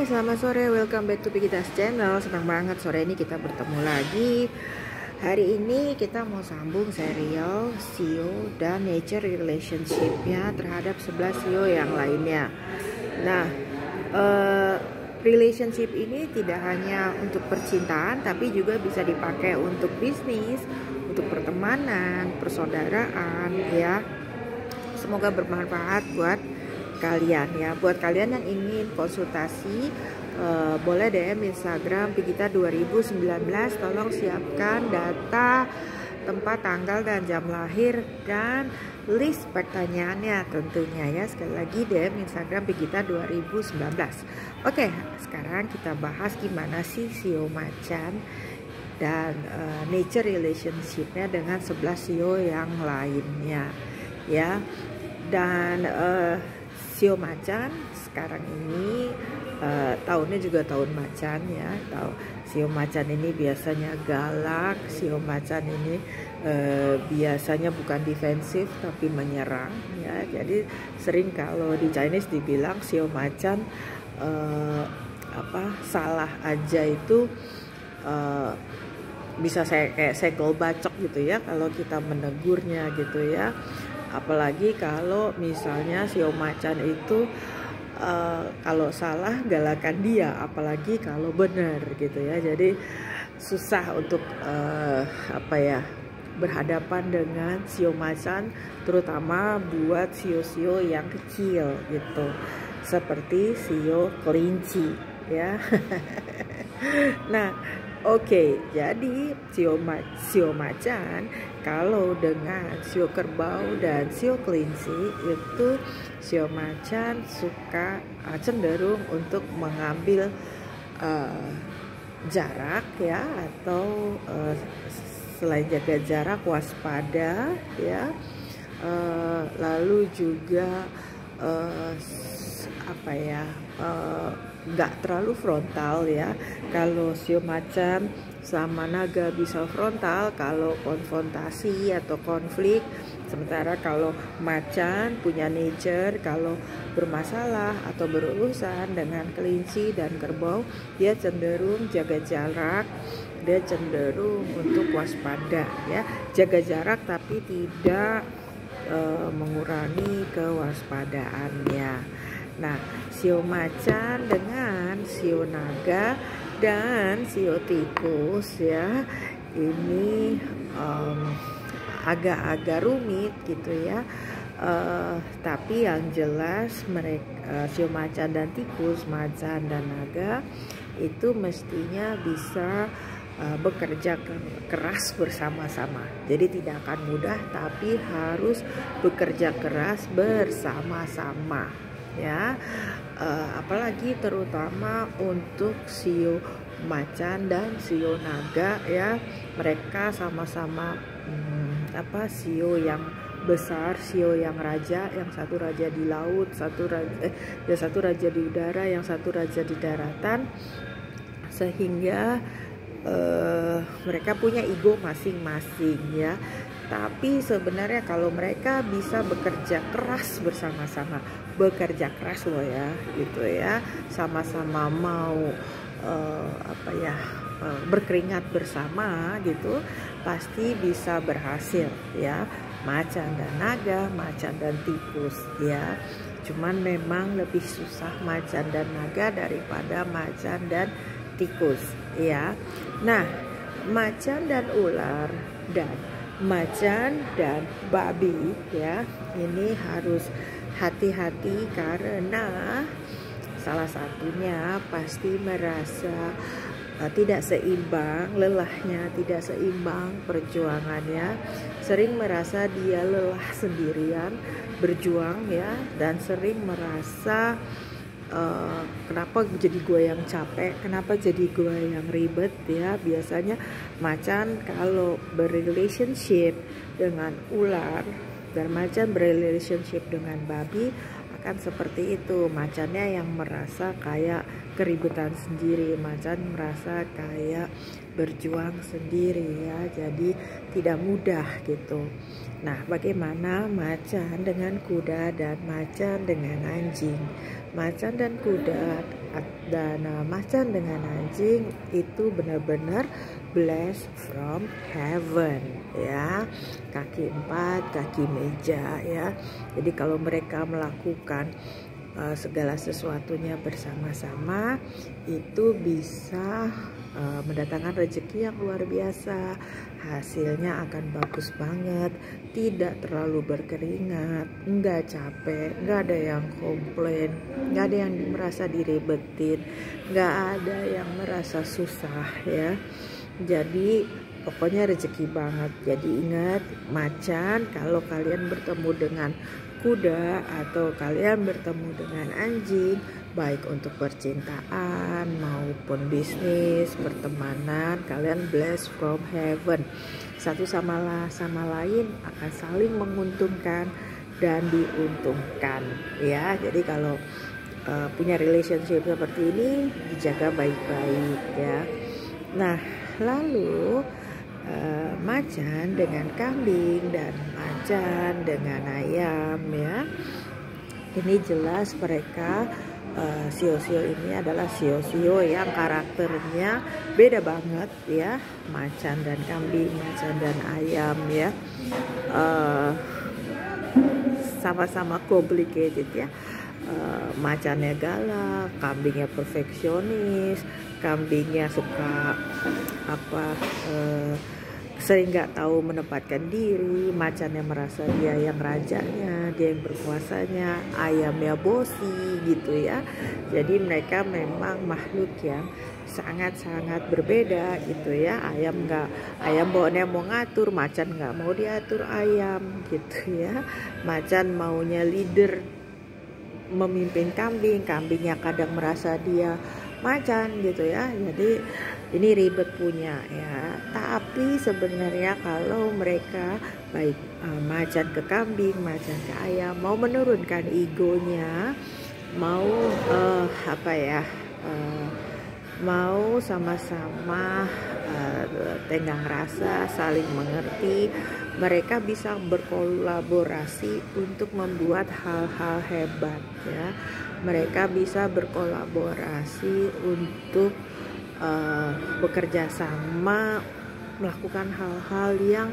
Hai, selamat sore, welcome back to Pikitas Channel. Senang banget sore ini kita bertemu lagi. Hari ini kita mau sambung serial CEO dan nature relationship-nya terhadap 11 CEO yang lainnya. Nah, relationship ini tidak hanya untuk percintaan, tapi juga bisa dipakai untuk bisnis, untuk pertemanan, persaudaraan, ya. Semoga bermanfaat buat kalian ya. Buat kalian yang ingin konsultasi, boleh DM Instagram Pikita 2019. Tolong siapkan data, tempat, tanggal, dan jam lahir, dan list pertanyaannya tentunya ya. Sekali lagi DM Instagram Pikita 2019. Oke, sekarang kita bahas gimana sih CEO macan dan nature relationship-nya dengan 11 CEO yang lainnya ya. Dan CEO macan sekarang ini tahunnya juga tahun macan ya. CEO macan ini biasanya galak. CEO macan ini biasanya bukan defensif tapi menyerang ya. Jadi sering kalau di Chinese dibilang CEO macan salah aja itu bisa kayak segel bacok gitu ya kalau kita menegurnya gitu ya. Apalagi kalau misalnya CEO macan itu kalau salah galakan dia, apalagi kalau benar gitu ya. Jadi susah untuk berhadapan dengan CEO macan, terutama buat CEO yang kecil gitu, seperti CEO kelinci ya. Nah, oke, jadi CEO macan kalau dengan CEO kerbau dan CEO kelinci itu CEO macan suka cenderung untuk mengambil jarak ya, atau selain jaga jarak waspada ya, lalu juga nggak terlalu frontal ya. Kalau CEO macan sama naga bisa frontal kalau konfrontasi atau konflik, sementara kalau macan punya nature kalau bermasalah atau berurusan dengan kelinci dan kerbau, dia cenderung jaga jarak, dia cenderung untuk waspada ya. Jaga jarak tapi tidak mengurangi kewaspadaannya. Nah, CEO macan dengan CEO naga dan CEO tikus ya, ini agak-agak rumit gitu ya. Tapi yang jelas mereka CEO macan dan tikus, macan dan naga itu mestinya bisa bekerja keras bersama-sama. Jadi tidak akan mudah, tapi harus bekerja keras bersama-sama ya. Apalagi terutama untuk CEO macan dan CEO naga ya, mereka sama-sama CEO yang besar, CEO yang raja, yang satu raja di laut, satu raja di udara, yang satu raja di daratan, sehingga mereka punya ego masing-masing ya. Tapi sebenarnya kalau mereka bisa bekerja keras bersama-sama, bekerja keras loh ya gitu ya, sama-sama mau berkeringat bersama gitu, pasti bisa berhasil ya. Macan dan naga, macan dan tikus ya. Cuman memang lebih susah macan dan naga daripada macan dan tikus ya. Nah, macan dan ular dan macan dan babi ya, ini harus hati-hati karena salah satunya pasti merasa tidak seimbang, lelahnya tidak seimbang perjuangannya, sering merasa dia lelah sendirian berjuang ya, dan sering merasa kenapa jadi gue yang capek, kenapa jadi gue yang ribet ya. Biasanya macan kalau berrelationship dengan ular dan macan berrelationship dengan babi akan seperti itu. Macannya yang merasa kayak keributan sendiri, macan merasa kayak berjuang sendiri ya, jadi tidak mudah gitu. Nah, bagaimana macan dengan kuda dan macan dengan anjing? Macan dan kuda dan macan dengan anjing itu benar-benar blessed from heaven ya, kaki 4 kaki meja ya. Jadi kalau mereka melakukan segala sesuatunya bersama-sama itu bisa mendatangkan rezeki yang luar biasa, hasilnya akan bagus banget, tidak terlalu berkeringat, nggak capek, nggak ada yang komplain, nggak ada yang merasa diribetin, nggak ada yang merasa susah ya. Jadi pokoknya rezeki banget. Jadi ingat, macan, kalau kalian bertemu dengan kuda atau kalian bertemu dengan anjing, baik untuk percintaan maupun bisnis, pertemanan, kalian blessed from heaven. Satu sama lain akan saling menguntungkan dan diuntungkan ya. Jadi kalau punya relationship seperti ini dijaga baik-baik ya. Nah, lalu macan dengan kambing dan macan dengan ayam ya, ini jelas mereka sio-sio ini adalah sio-sio yang karakternya beda banget ya, macan dan kambing, macan dan ayam ya, sama-sama complicated ya. Macannya galak, kambingnya perfeksionis, kambingnya suka sering nggak tahu menempatkan diri, macannya merasa dia yang rajanya, dia yang berkuasanya, ayamnya bosi gitu ya. Jadi mereka memang makhluk yang sangat-sangat berbeda gitu ya. Ayam bawaannya mau ngatur, macan nggak mau diatur ayam gitu ya. Macan maunya leader, memimpin kambing, kambingnya kadang merasa dia macan gitu ya. Jadi ini ribet punya ya. Tapi sebenarnya kalau mereka baik macan ke kambing, macan ke ayam mau menurunkan egonya, mau mau sama-sama tenggang rasa, saling mengerti, mereka bisa berkolaborasi untuk membuat hal-hal hebat ya. Mereka bisa berkolaborasi untuk bekerja sama, melakukan hal-hal yang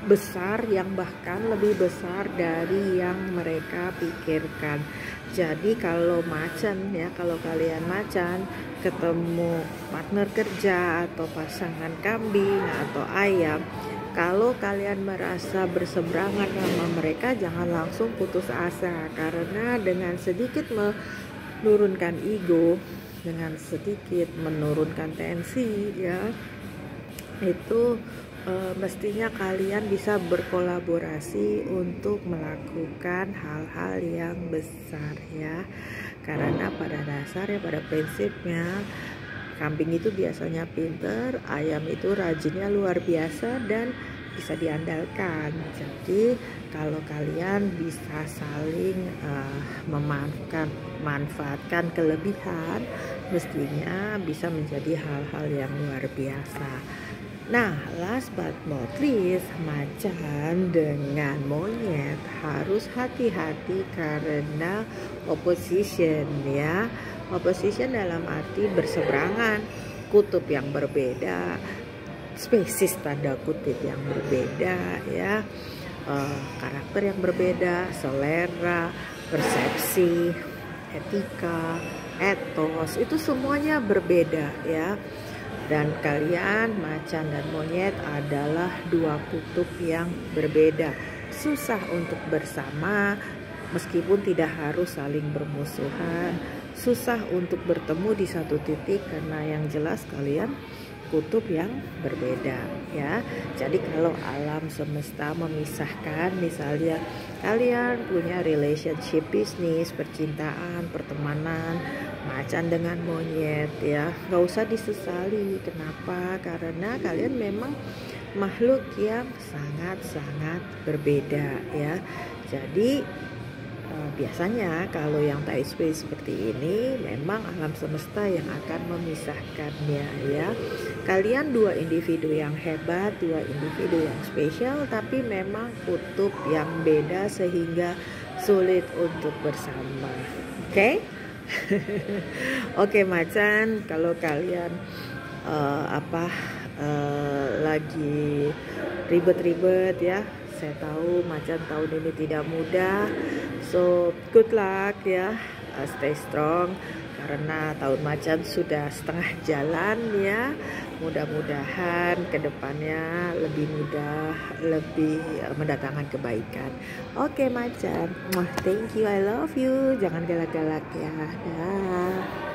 besar, yang bahkan lebih besar dari yang mereka pikirkan. Jadi kalau macan ya, kalau kalian macan ketemu partner kerja atau pasangan kambing atau ayam, kalau kalian merasa berseberangan sama mereka, jangan langsung putus asa, karena dengan sedikit menurunkan ego, dengan sedikit menurunkan tensi ya, itu mestinya kalian bisa berkolaborasi untuk melakukan hal-hal yang besar ya. Karena pada dasarnya, pada prinsipnya, kambing itu biasanya pinter, ayam itu rajinnya luar biasa dan bisa diandalkan. Jadi kalau kalian bisa saling memanfaatkan kelebihan, mestinya bisa menjadi hal-hal yang luar biasa. Nah, last but not least, macan dengan monyet harus hati-hati karena opposition ya. Opposition dalam arti berseberangan, kutub yang berbeda, spesies tanda kutip yang berbeda ya, karakter yang berbeda, selera, persepsi, etika, etos, itu semuanya berbeda ya. Dan kalian, macan dan monyet, adalah dua kutub yang berbeda. Susah untuk bersama meskipun tidak harus saling bermusuhan. Susah untuk bertemu di satu titik karena yang jelas kalian kutub yang berbeda ya. Jadi kalau alam semesta memisahkan, misalnya kalian punya relationship bisnis, percintaan, pertemanan, macan dengan monyet ya, nggak usah disesali. Kenapa? Karena kalian memang makhluk yang sangat-sangat berbeda ya. Jadi biasanya kalau yang type space seperti ini memang alam semesta yang akan memisahkannya ya. Kalian dua individu yang hebat, dua individu yang spesial, tapi memang kutub yang beda sehingga sulit untuk bersama. Oke? Oke macan, kalau kalian lagi ribet-ribet ya, saya tahu macan tahun ini tidak mudah, so good luck ya, stay strong karena tahun macan sudah setengah jalan ya. Mudah-mudahan kedepannya lebih mudah, lebih mendatangkan kebaikan. Oke macan, thank you, I love you, jangan galak-galak ya, dah.